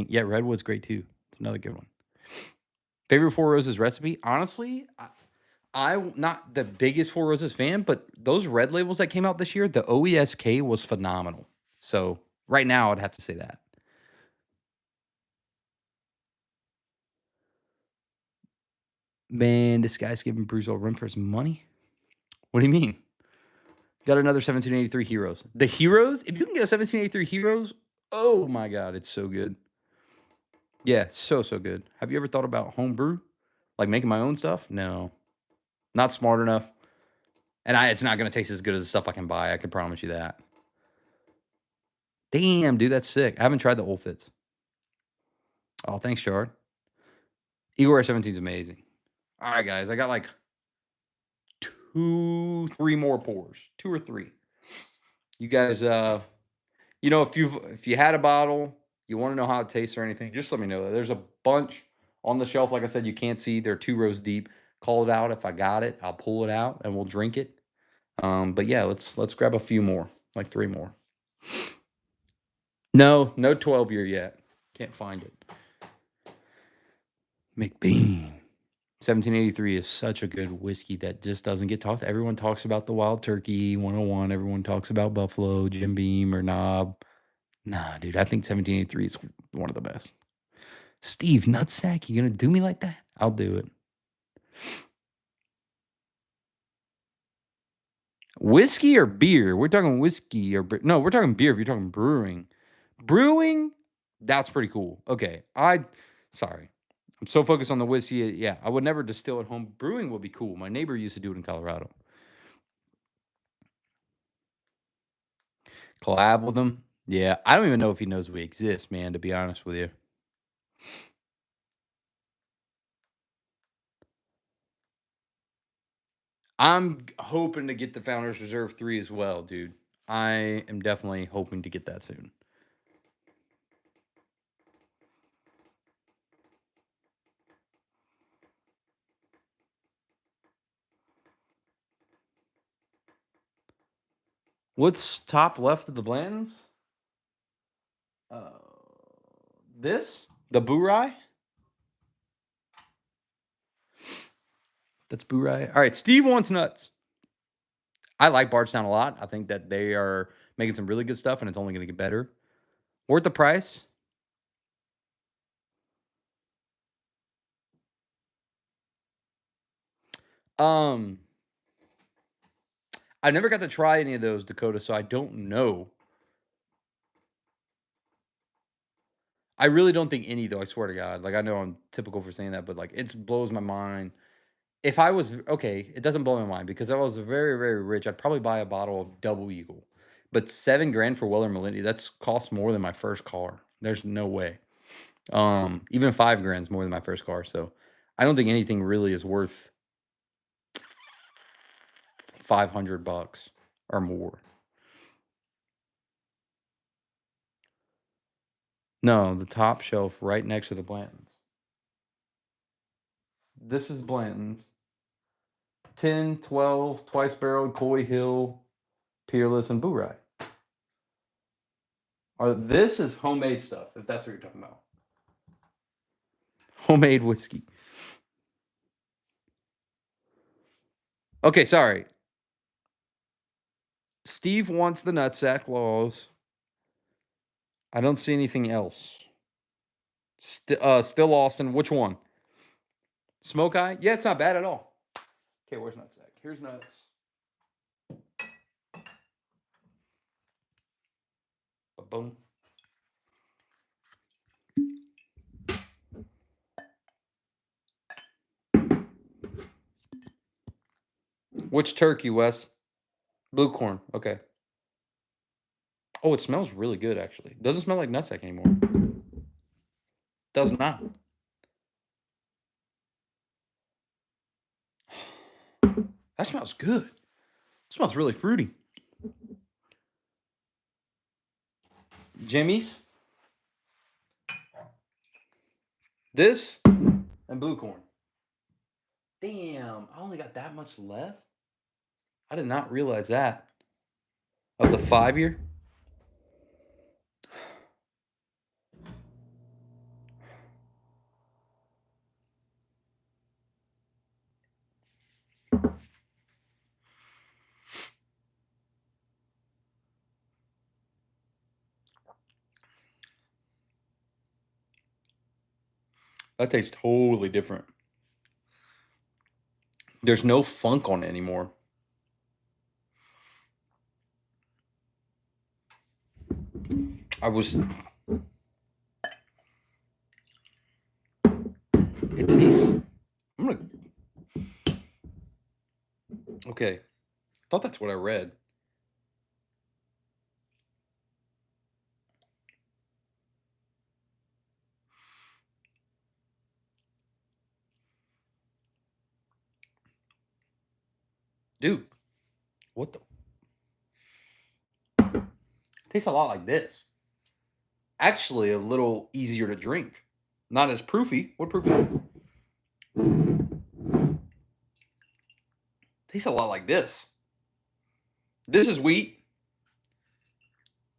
yeah, Redwood's great too. It's another good one. Favorite Four Roses recipe? Honestly, I'm not the biggest Four Roses fan, but those red labels that came out this year, the OESK was phenomenal. So right now, I'd have to say that. Man, this guy's giving Bruce a run for his money. What do you mean? Got another 1783 Heroes. The Heroes? If you can get a 1783 Heroes, oh my God, it's so good. Yeah, so good. Have you ever thought about homebrew? Like making my own stuff? No. Not smart enough. And it's not going to taste as good as the stuff I can buy. I can promise you that. Damn, dude, that's sick. I haven't tried the Old Fits. Oh, thanks, Shard. Igor 17 is amazing. All right, guys. I got like 3 more pours. 2 or 3. You guys, if you had a bottle, you want to know how it tastes or anything, just let me know. There's a bunch on the shelf. Like I said, you can't see. They're 2 rows deep. Call it out if I got it. I'll pull it out and we'll drink it. But yeah, let's grab a few more, like 3 more. No 12-year yet. Can't find it. McBean. 1783 is such a good whiskey that just doesn't get talked. Everyone talks about the Wild Turkey 101. Everyone talks about Buffalo, Jim Beam, or Knob. Nah, dude, I think 1783 is one of the best. Steve Nutsack, you gonna do me like that? I'll do it. Whiskey or beer? We're talking whiskey or no, we're talking beer if you're talking brewing. Brewing, that's pretty cool. Okay, sorry. I'm so focused on the whiskey. Yeah, I would never distill at home. Brewing would be cool. My neighbor used to do it in Colorado. Collab with him? Yeah, I don't even know if he knows we exist, man, to be honest with you. I'm hoping to get the Founders Reserve 3 as well, dude. I am definitely hoping to get that soon. What's top left of the Blantons? This? The Boo-Rye? That's Boo-Rye. All right, Steve wants nuts. I like Bardstown a lot. I think that they are making some really good stuff, and it's only going to get better. Worth the price? I never got to try any of those, Dakota, so I don't know. I really don't think any, though. I swear to God. Like, I know I'm typical for saying that, but like, it blows my mind. If I was okay, it doesn't blow my mind because if I was very, very rich, I'd probably buy a bottle of Double Eagle. But $7,000 for Weller Millennium, that's cost more than my first car. There's no way. Even $5,000 is more than my first car. So I don't think anything really is worth $500 or more. No, the top shelf right next to the Blantons. This is Blanton's. 10, 12, twice barreled, Coy Hill, Peerless, and Boo-Rye. This is homemade stuff, if that's what you're talking about. Homemade whiskey. Okay, sorry. Steve wants the nutsack laws. I don't see anything else. Still Austin. Which one? Smoke Eye? Yeah, it's not bad at all. Okay, where's nutsack? Here's nuts. Boom. Which turkey, Wes? Blue corn. Okay. Oh, it smells really good, actually. It doesn't smell like nutsack anymore. Does not. That smells good. It smells really fruity. Jimmy's. This and blue corn. Damn, I only got that much left. I did not realize that. Of the 5-year? That tastes totally different. There's no funk on it anymore. It tastes. I'm gonna. Okay. I thought that's what I read. Dude, what the? Tastes a lot like this. Actually, a little easier to drink. Not as proofy. What proof is this? Tastes a lot like this. This is wheat,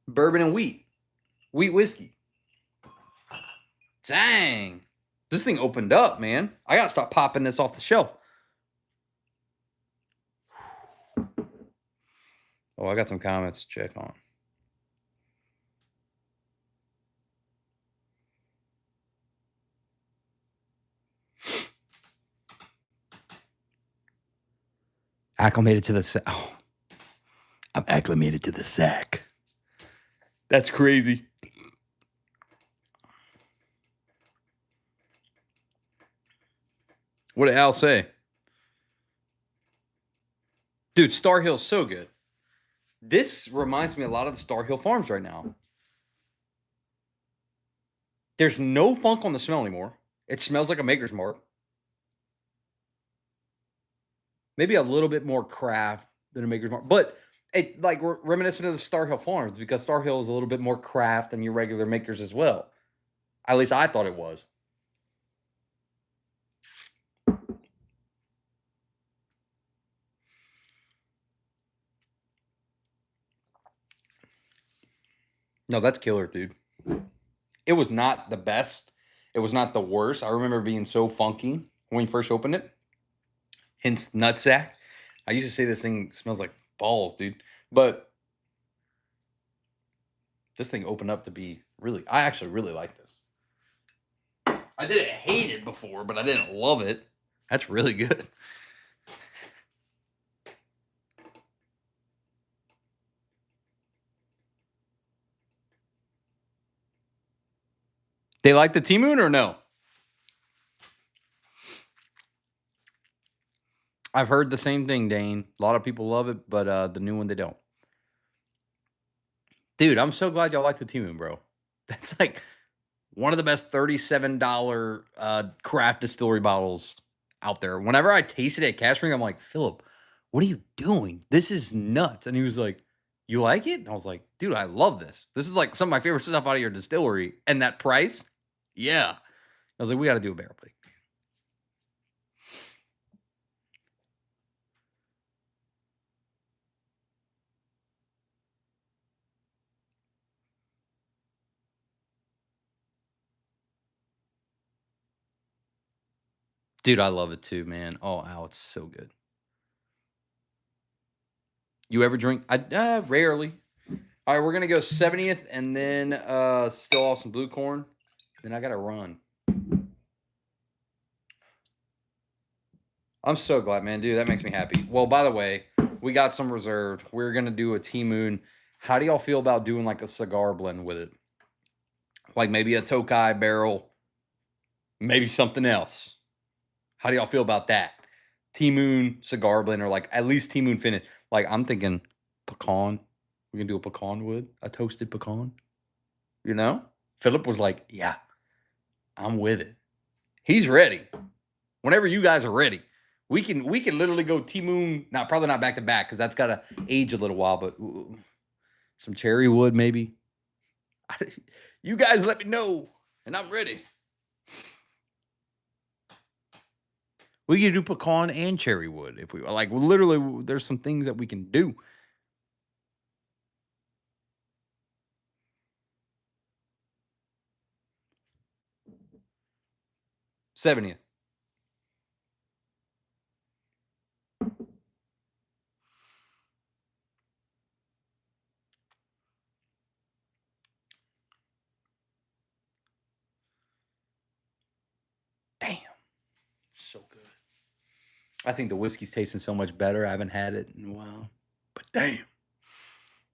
bourbon and wheat whiskey. Dang. This thing opened up, man. I gotta stop popping this off the shelf. Oh, I got some comments to check on. Acclimated to the sack. Oh, I'm acclimated to the sack. That's crazy. What did Al say? Dude, Star Hill's so good. This reminds me a lot of the Star Hill Farms right now. There's no funk on the smell anymore. It smells like a Maker's Mark. Maybe a little bit more craft than a Maker's Mark, but it like reminiscent of the Star Hill Farms because Star Hill is a little bit more craft than your regular Makers as well. At least I thought it was. No, that's killer, dude. It was not the best. It was not the worst. I remember being so funky when you first opened it. Hence nutsack. I used to say this thing smells like balls, dude. But this thing opened up to be really, I actually really like this. I didn't hate it before, but I didn't love it. That's really good. They like the T-Moon or no? I've heard the same thing, Dane. A lot of people love it, but the new one, they don't. Dude, I'm so glad y'all like the T-Moon, bro. That's like one of the best $37 craft distillery bottles out there. Whenever I tasted it at Cashring, I'm like, Philip, what are you doing? This is nuts. And he was like, you like it? And I was like, dude, I love this. This is like some of my favorite stuff out of your distillery. And that price? Yeah. I was like, we got to do a barrel pick. Dude, I love it too, man. Oh, wow, it's so good. You ever drink? I rarely. All right, we're gonna go 70th and then still awesome blue corn. Then I gotta run. I'm so glad, man, dude. That makes me happy. Well, by the way, we got some reserved. We're gonna do a T-Moon. How do y'all feel about doing like a cigar blend with it? Like maybe a Tokai barrel, maybe something else. How do y'all feel about that? T-Moon cigar blend, or like at least T-Moon finish. Like I'm thinking pecan. We can do a pecan wood, a toasted pecan. You know? Philip was like, yeah, I'm with it. He's ready. Whenever you guys are ready. We can literally go T-Moon. Now, probably not back to back because that's got to age a little while, but some cherry wood maybe. You guys let me know, and I'm ready. We can do pecan and cherry wood if we like. Literally, there's some things that we can do. 70th. So good. I think the whiskey's tasting so much better. I haven't had it in a while. But damn,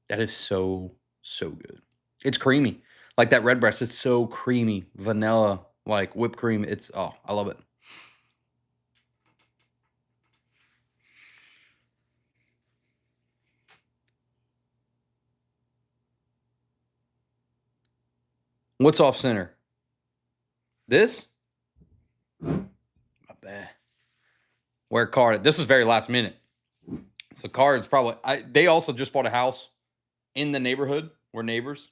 that is so, so good. It's creamy. Like that Redbreast, it's so creamy. Vanilla, like whipped cream. It's, oh, I love it. What's off center? This? My bad. Where card? This is very last minute. So card's probably, they also just bought a house in the neighborhood. We're neighbors.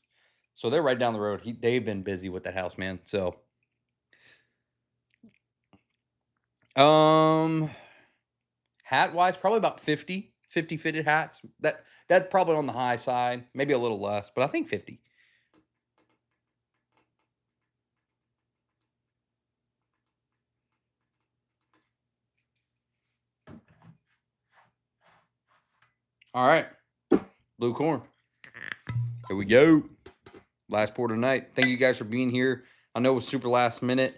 So they're right down the road. They've been busy with that house, man. So, hat wise, probably about 50 fitted hats. That's probably on the high side, maybe a little less, but I think 50. All right. Blue corn. Here we go. Last pour tonight. Thank you guys for being here. I know it was super last minute.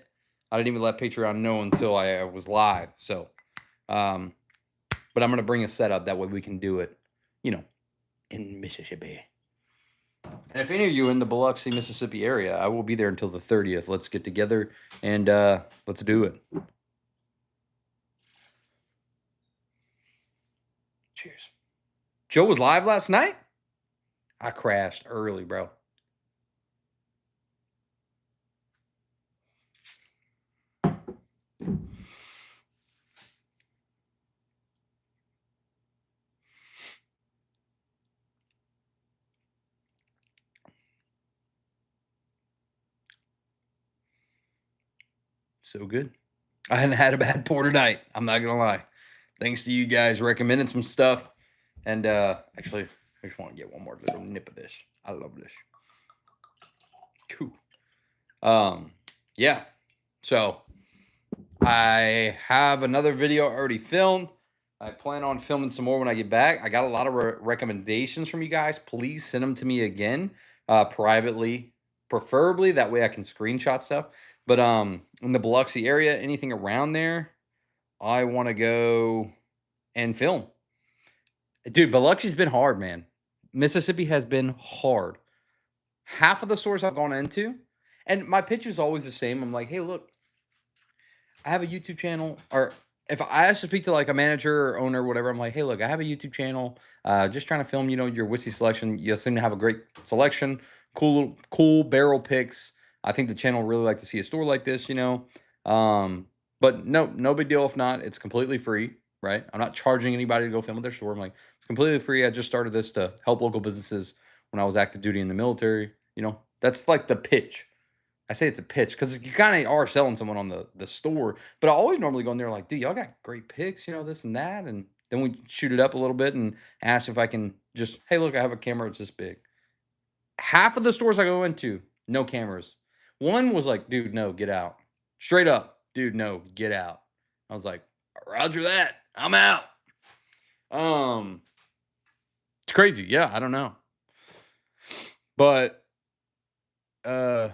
I didn't even let Patreon know until I was live. So, but I'm going to bring a setup. That way we can do it, in Mississippi. And if any of you in the Biloxi, Mississippi area, I will be there until the 30th. Let's get together and let's do it. Cheers. Joe was live last night? I crashed early, bro. So good. I hadn't had a bad pour tonight. I'm not going to lie. Thanks to you guys recommending some stuff. And actually, I just want to get one more little nip of this. I love this. Cool. Yeah. So I have another video already filmed. I plan on filming some more when I get back. I got a lot of recommendations from you guys. Please send them to me again, privately, preferably. That way I can screenshot stuff. But in the Biloxi area, anything around there, I want to go and film. Dude, Biloxi's been hard, man. Mississippi has been hard. Half of the stores I've gone into, and my pitch is always the same. I'm like, hey, look, I have a YouTube channel, or if I ask to speak to like a manager or owner or whatever, I'm like, hey, look, I have a YouTube channel, just trying to film, your whiskey selection. You seem to have a great selection, cool barrel picks. I think the channel would really like to see a store like this, but no big deal if not. It's completely free, right? I'm not charging anybody to go film at their store. I'm like, it's completely free. I just started this to help local businesses when I was active duty in the military. That's like the pitch. I say it's a pitch because you kind of are selling someone on the store, but I always normally go in there like, dude, y'all got great picks, this and that. And then we shoot it up a little bit and ask if I can just, hey, look, I have a camera. It's this big. Half of the stores I go into, no cameras. One was like, dude, no, get out. Straight up, dude, no, get out. I was like, roger that. I'm out. It's crazy. Yeah, I don't know. But, yeah,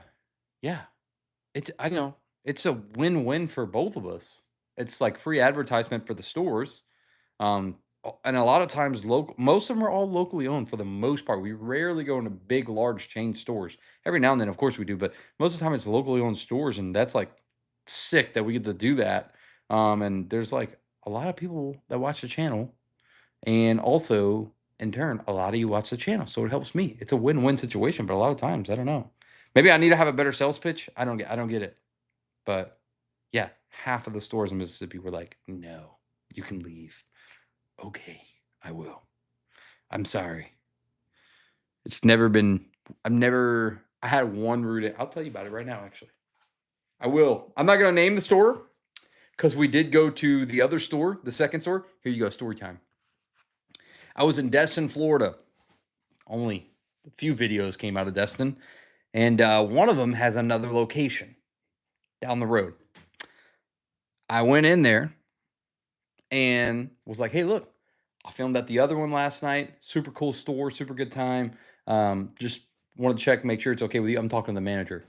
I know it's a win-win for both of us. It's like free advertisement for the stores. And a lot of times most of them are all locally owned for the most part. We rarely go into big, large chain stores. Every now and then, of course we do, but most of the time it's locally owned stores, and that's like sick that we get to do that. And there's like a lot of people that watch the channel, and also in turn, a lot of you watch the channel, so it helps me. It's a win-win situation, but a lot of times, I don't know. Maybe I need to have a better sales pitch. I don't get it. But yeah, half of the stores in Mississippi were like, no, you can leave. Okay, I will. I'm sorry. I had one route. I'll tell you about it right now, actually. I will. I'm not going to name the store because we did go to the other store, the second store. Here you go, story time. I was in Destin, Florida. Only a few videos came out of Destin. And one of them has another location down the road. I went in there and was like, hey, look, I filmed at the other one last night. Super cool store, super good time. Just wanted to check, make sure it's okay with you. I'm talking to the manager.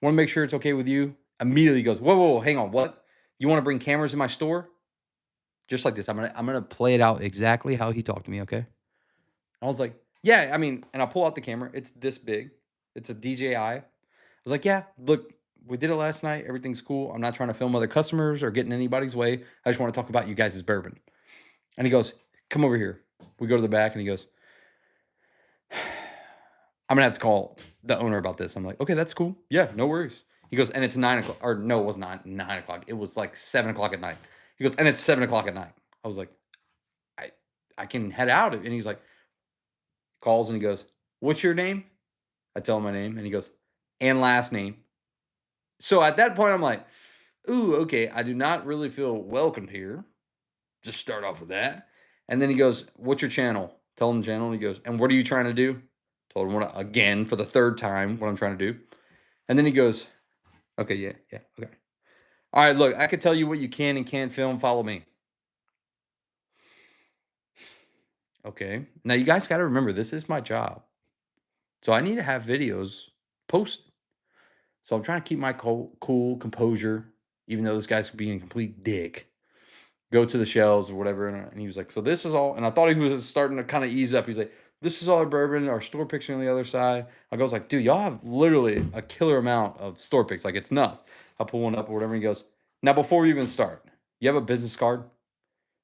Want to make sure it's okay with you. Immediately goes, whoa, hang on, what? You want to bring cameras in my store? Just like this. I'm gonna play it out exactly how he talked to me, okay? I was like, yeah, I mean, and I pull out the camera. It's this big. It's a DJI. I was like, yeah, look, we did it last night. Everything's cool. I'm not trying to film other customers or get in anybody's way. I just want to talk about you guys' bourbon. And he goes, come over here. We go to the back and he goes, I'm gonna have to call the owner about this. I'm like, okay, that's cool. Yeah, no worries. He goes, and it's 9 o'clock, or no, it was not 9 o'clock. It was like 7 o'clock at night. He goes, and it's 7 o'clock at night. I was like, I I can head out. And he's like, calls and he goes, what's your name? I tell him my name and he goes, and last name. So at that point, I'm like, ooh, okay, I do not really feel welcomed here. Just start off with that. And then he goes, what's your channel? Tell him the channel. And he goes, and what are you trying to do? Told him again for the third time what I'm trying to do. And then he goes, okay, yeah, okay. All right, look, I can tell you what you can and can't film. Follow me. Okay. Now you guys got to remember, this is my job. So I need to have videos posted. So I'm trying to keep my cool composure, even though this guy's being a complete dick. Go to the shelves or whatever. And he was like, so this is all. And I thought he was starting to kind of ease up. He's like, this is all our bourbon, our store picks on the other side. I was like, dude, y'all have literally a killer amount of store picks. Like, it's nuts. I pull one up or whatever. And he goes, now, before we even start, you have a business card?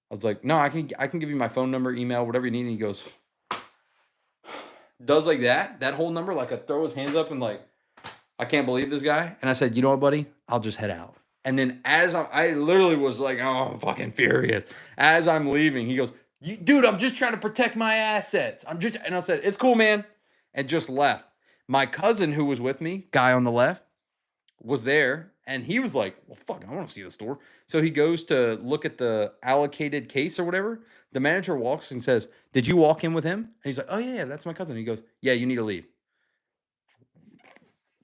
I was like, no, I can give you my phone number, email, whatever you need. And he goes, does like that whole number, like I throw his hands up and like, I can't believe this guy. And I said, you know what, buddy? I'll just head out. And then as I literally was like, oh, I'm fucking furious. As I'm leaving, he goes, dude, I'm just trying to protect my assets. And I said, it's cool, man. And just left. My cousin who was with me, guy on the left, was there. And he was like, well, fuck, I want to see the store. So he goes to look at the allocated case or whatever. The manager walks and says, did you walk in with him? And he's like, oh, yeah, that's my cousin. He goes, yeah, you need to leave.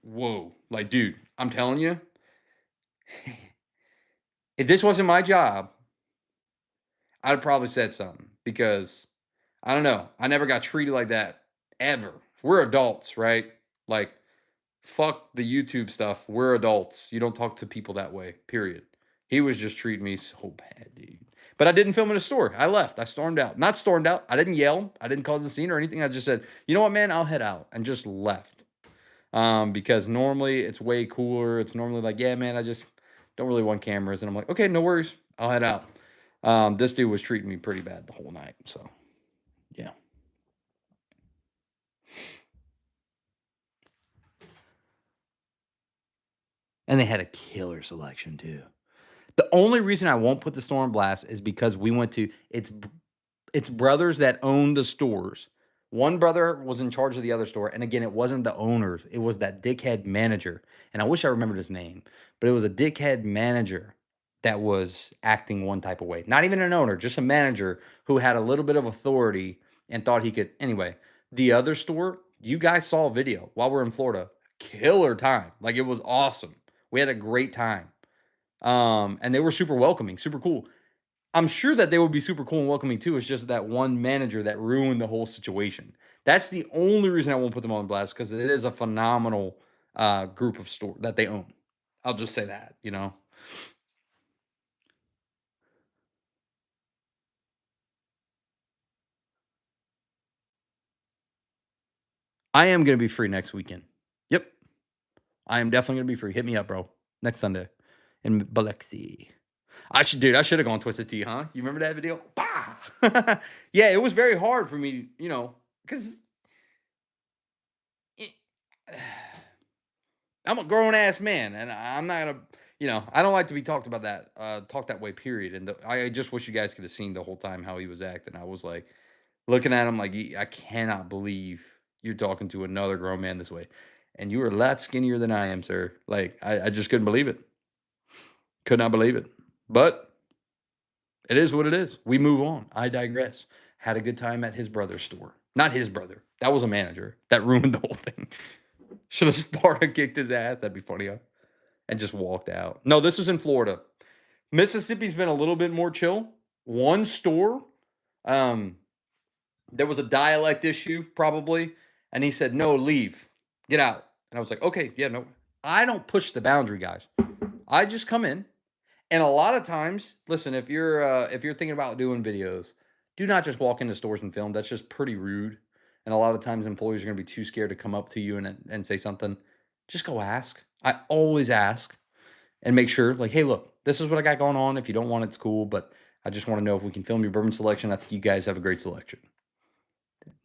Whoa. Like, dude, I'm telling you, if this wasn't my job, I'd have probably said something because I don't know. I never got treated like that ever. We're adults, right? Like, fuck the YouTube stuff. We're adults. You don't talk to people that way, period. He was just treating me so bad, dude. But I didn't film in a store. I left. I stormed out. Not stormed out. I didn't yell. I didn't cause a scene or anything. I just said, you know what, man? I'll head out and just left. Because normally it's way cooler. It's normally like, yeah, man, I just don't really want cameras. And I'm like, okay, no worries. I'll head out. This dude was treating me pretty bad the whole night. So, yeah. And they had a killer selection too. The only reason I won't put the store on blast is because we went to it's brothers that own the stores. One brother was in charge of the other store, and again, it wasn't the owners; it was that dickhead manager. And I wish I remembered his name, but it was a dickhead manager that was acting one type of way. Not even an owner, just a manager who had a little bit of authority and thought he could. Anyway, the other store, you guys saw a video while we're in Florida. Killer time, like it was awesome. We had a great time. And they were super welcoming, super cool. I'm sure that they would be super cool and welcoming too. It's just that one manager that ruined the whole situation. That's the only reason I won't put them on blast because it is a phenomenal group of store that they own. I'll just say that, you know. I am gonna be free next weekend. Yep, I am definitely gonna be free. Hit me up, bro. Next Sunday in Biloxi. I should have gone Twisted Tea, huh? You remember that video? Bah! Yeah, it was very hard for me, you know, because I'm a grown ass man, and I'm not gonna, you know, I don't like to be talked about that, talked that way. Period. And I just wish you guys could have seen the whole time how he was acting. I was like looking at him like, I cannot believe you're talking to another grown man this way, and you are a lot skinnier than I am, sir. Like I just couldn't believe it. Could not believe it. But it is what it is. We move on. I digress. Had a good time at his brother's store. Not his brother. That was a manager that ruined the whole thing. Should have Sparta kicked his ass. That'd be funny, huh? And just walked out. No, this was in Florida. Mississippi's been a little bit more chill. One store, um, there was a dialect issue probably, and he said, "No, leave, get out." And I was like, "Okay, yeah, no." I don't push the boundary, guys. I just come in, And a lot of times, listen, if you're thinking about doing videos, do not just walk into stores and film. That's just pretty rude. And a lot of times employees are going to be too scared to come up to you and say something. Just go ask. I always ask and make sure, like, hey, look, this is what I got going on. If you don't want it, it's cool, but I just want to know if we can film your bourbon selection. I think you guys have a great selection.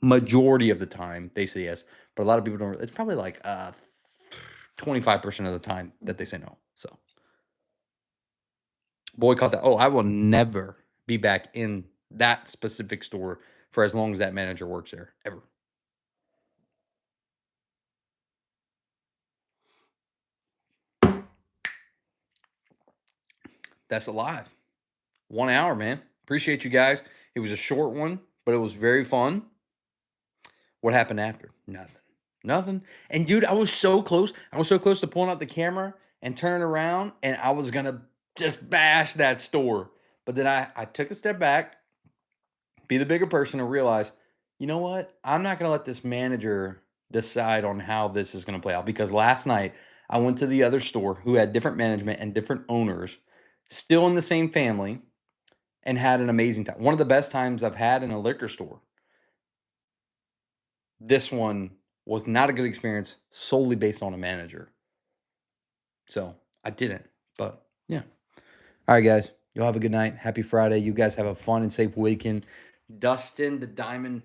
Majority of the time, they say yes, but a lot of people don't. It's probably like 25% of the time that they say no. So boycott that. Oh, I will never be back in that specific store for as long as that manager works there, ever. That's alive. 1 hour, man. Appreciate you guys. It was a short one, but it was very fun. What happened after? Nothing. Nothing. And dude, I was so close. I was so close to pulling out the camera and turning around, and I was gonna just bash that store. But then I took a step back, be the bigger person, and realize, you know what? I'm not gonna let this manager decide on how this is gonna play out. Because last night I went to the other store who had different management and different owners, still in the same family, and had an amazing time. One of the best times I've had in a liquor store. This one was not a good experience solely based on a manager. So I didn't. But yeah. All right, guys. You'll have a good night. Happy Friday. You guys have a fun and safe weekend. Dustin, the diamond,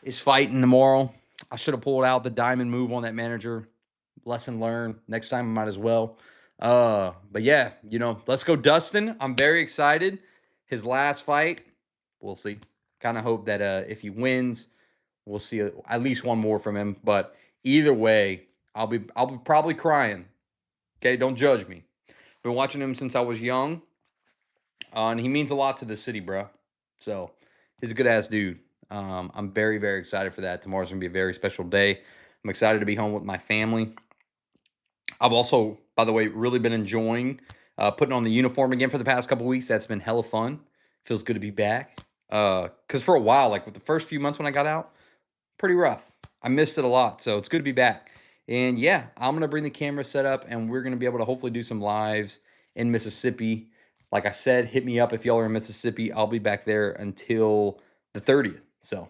is fighting tomorrow. I should have pulled out the diamond move on that manager. Lesson learned. Next time I might as well. But yeah, let's go, Dustin. I'm very excited. His last fight, we'll see. Kind of hope that if he wins, we'll see at least one more from him. But either way, I'll be probably crying. Okay, don't judge me. Been watching him since I was young, and he means a lot to the city, bro. So he's a good ass dude. I'm very, very excited for that. Tomorrow's gonna be a very special day. I'm excited to be home with my family. I've also, by the way, really been enjoying putting on the uniform again for the past couple weeks. That's been hella fun. Feels good to be back. Because for a while, like with the first few months when I got out, pretty rough. I missed it a lot, so it's good to be back. And yeah, I'm gonna bring the camera set up, and we're gonna be able to hopefully do some lives in Mississippi. Like I said, hit me up if y'all are in Mississippi. I'll be back there until the 30th. So